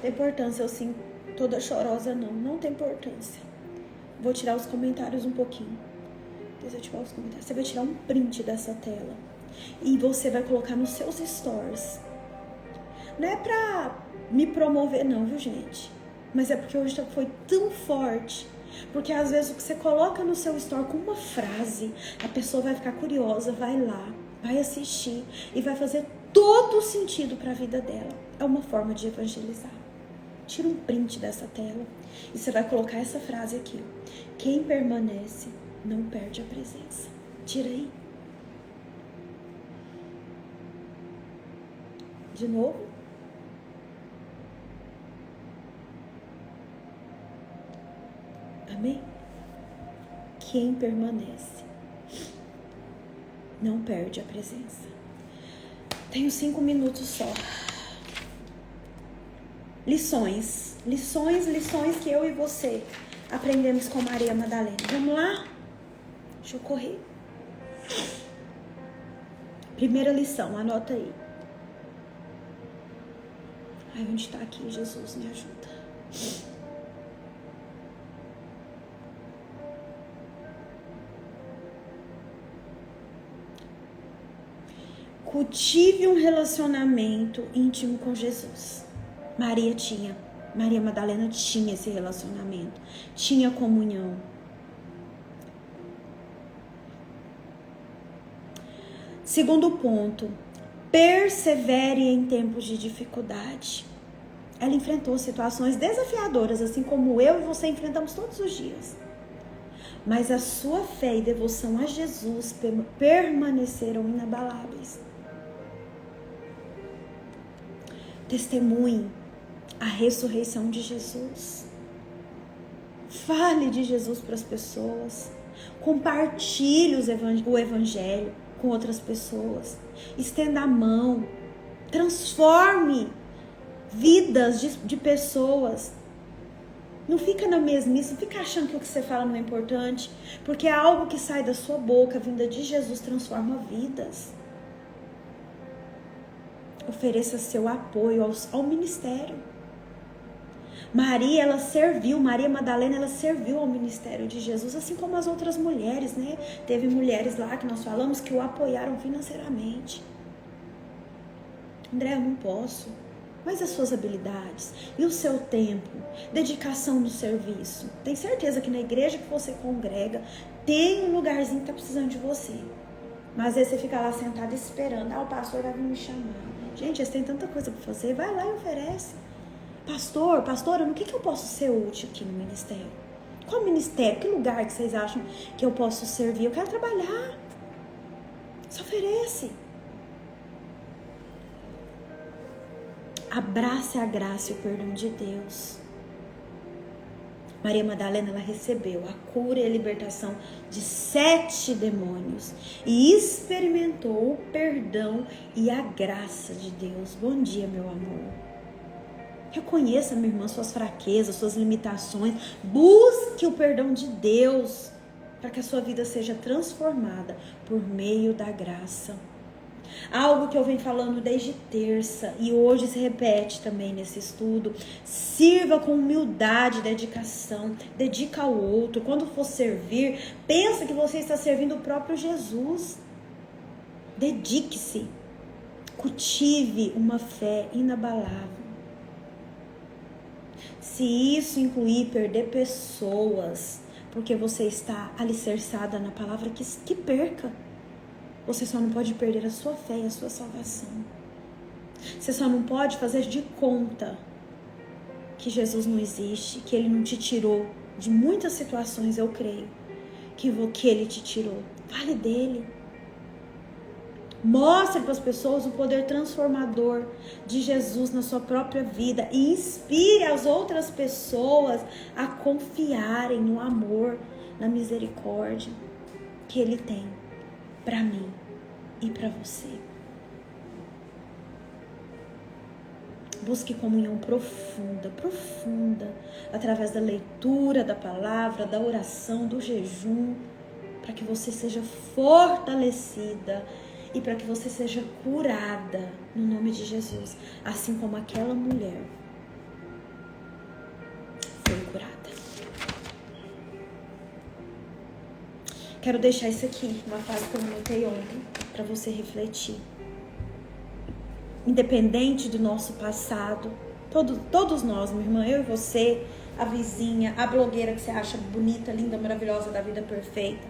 A: Tem importância eu sim toda chorosa não tem importância. Vou tirar os comentários um pouquinho. Deixa eu tirar os comentários. Você vai tirar um print dessa tela e você vai colocar nos seus stories. Não é pra me promover não, viu, gente? Mas é porque hoje foi tão forte. Porque às vezes o que você coloca no seu story com uma frase, a pessoa vai ficar curiosa, vai lá, vai assistir e vai fazer todo sentido para a vida dela. É uma forma de evangelizar. Tira um print dessa tela e você vai colocar essa frase aqui: quem permanece não perde a presença. Tira aí. De novo. Amém? Quem permanece não perde a presença. Tenho 5 minutos só. Lições que eu e você aprendemos com Maria Madalena. Vamos lá? Deixa eu correr. Primeira lição, anota aí. Ai, onde está aqui? Jesus, me ajuda. Cultive um relacionamento íntimo com Jesus. Maria Madalena tinha esse relacionamento, tinha comunhão. Segundo ponto, persevere em tempos de dificuldade. Ela enfrentou situações desafiadoras, assim como eu e você enfrentamos todos os dias. Mas a sua fé e devoção a Jesus permaneceram inabaláveis. Testemunhe a ressurreição de Jesus. Fale de Jesus para as pessoas. Compartilhe o evangelho com outras pessoas. Estenda a mão. Transforme vidas de pessoas. Não fica na mesmice, não fica achando que o que você fala não é importante, porque é algo que sai da sua boca, vinda de Jesus, transforma vidas. Ofereça seu apoio ao ministério. Maria Madalena, ela serviu ao ministério de Jesus, assim como as outras mulheres, né? Teve mulheres lá que nós falamos que o apoiaram financeiramente. André, eu não posso. Mas as suas habilidades e o seu tempo, dedicação no serviço. Tem certeza que na igreja que você congrega, tem um lugarzinho que está precisando de você. Mas às vezes você fica lá sentado esperando. O pastor vai vir me chamar. Gente, eles têm tanta coisa para fazer. Vai lá e oferece. Pastora, no que eu posso ser útil aqui no ministério? Qual ministério? Que lugar que vocês acham que eu posso servir? Eu quero trabalhar. Se oferece. Abrace a graça e o perdão de Deus. Maria Madalena, ela recebeu a cura e a libertação de 7 demônios e experimentou o perdão e a graça de Deus. Bom dia, meu amor. Reconheça, minha irmã, suas fraquezas, suas limitações. Busque o perdão de Deus para que a sua vida seja transformada por meio da graça. Algo que eu venho falando desde terça e hoje se repete também nesse estudo. Sirva com humildade e dedicação. Dedica ao outro. Quando for servir, pensa que você está servindo o próprio Jesus. Dedique-se. Cultive uma fé inabalável. Se isso incluir perder pessoas, porque você está alicerçada na palavra, que perca. Você só não pode perder a sua fé e a sua salvação. Você só não pode fazer de conta que Jesus não existe, que Ele não te tirou de muitas situações, eu creio, que Ele te tirou. Fale dele. Mostre para as pessoas o poder transformador de Jesus na sua própria vida e inspire as outras pessoas a confiarem no amor, na misericórdia que Ele tem para mim e para você. Busque comunhão profunda, através da leitura da palavra, da oração, do jejum, para que você seja fortalecida e para que você seja curada no nome de Jesus, assim como aquela mulher foi curada. Quero deixar isso aqui, uma frase que eu anotei ontem, para você refletir. Independente do nosso passado, todos nós, minha irmã, eu e você, a vizinha, a blogueira que você acha bonita, linda, maravilhosa, da vida perfeita,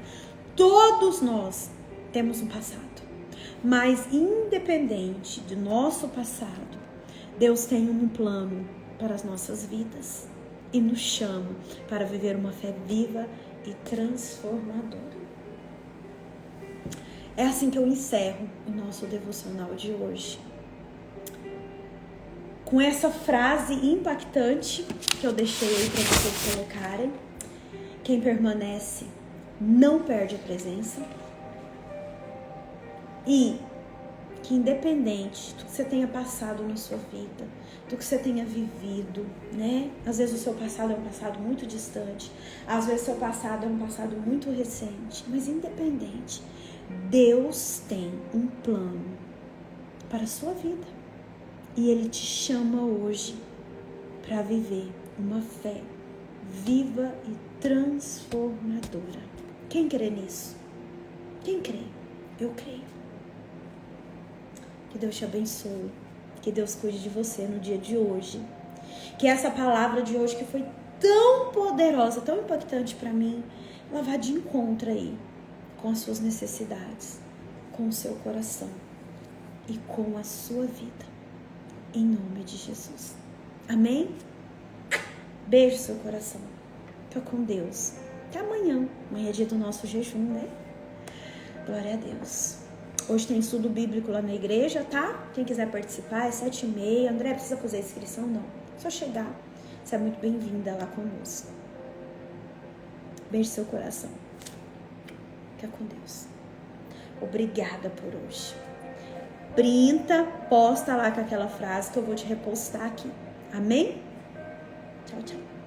A: todos nós temos um passado. Mas independente do nosso passado, Deus tem um plano para as nossas vidas e nos chama para viver uma fé viva e transformadora. É assim que eu encerro o nosso devocional de hoje. Com essa frase impactante que eu deixei aí para vocês colocarem: quem permanece não perde a presença. E que independente do que você tenha passado na sua vida, do que você tenha vivido, né? Às vezes o seu passado é um passado muito distante, às vezes o seu passado é um passado muito recente, mas independente, Deus tem um plano para a sua vida e Ele te chama hoje para viver uma fé viva e transformadora. Quem crê nisso? Quem crê? Eu creio. Que Deus te abençoe, que Deus cuide de você no dia de hoje, que essa palavra de hoje que foi tão poderosa, tão impactante para mim, ela vá de encontro aí com as suas necessidades, com o seu coração e com a sua vida, em nome de Jesus. Amém? Beijo no seu coração. Tô com Deus. Até amanhã. Amanhã é dia do nosso jejum, né? Glória a Deus. Hoje tem estudo bíblico lá na igreja, tá? Quem quiser participar é 7h30. André, precisa fazer inscrição? Não. Só chegar. Você é muito bem-vinda lá conosco. Beijo no seu coração. Fica com Deus. Obrigada por hoje. Printa, posta lá com aquela frase que eu vou te repostar aqui. Amém? Tchau, tchau.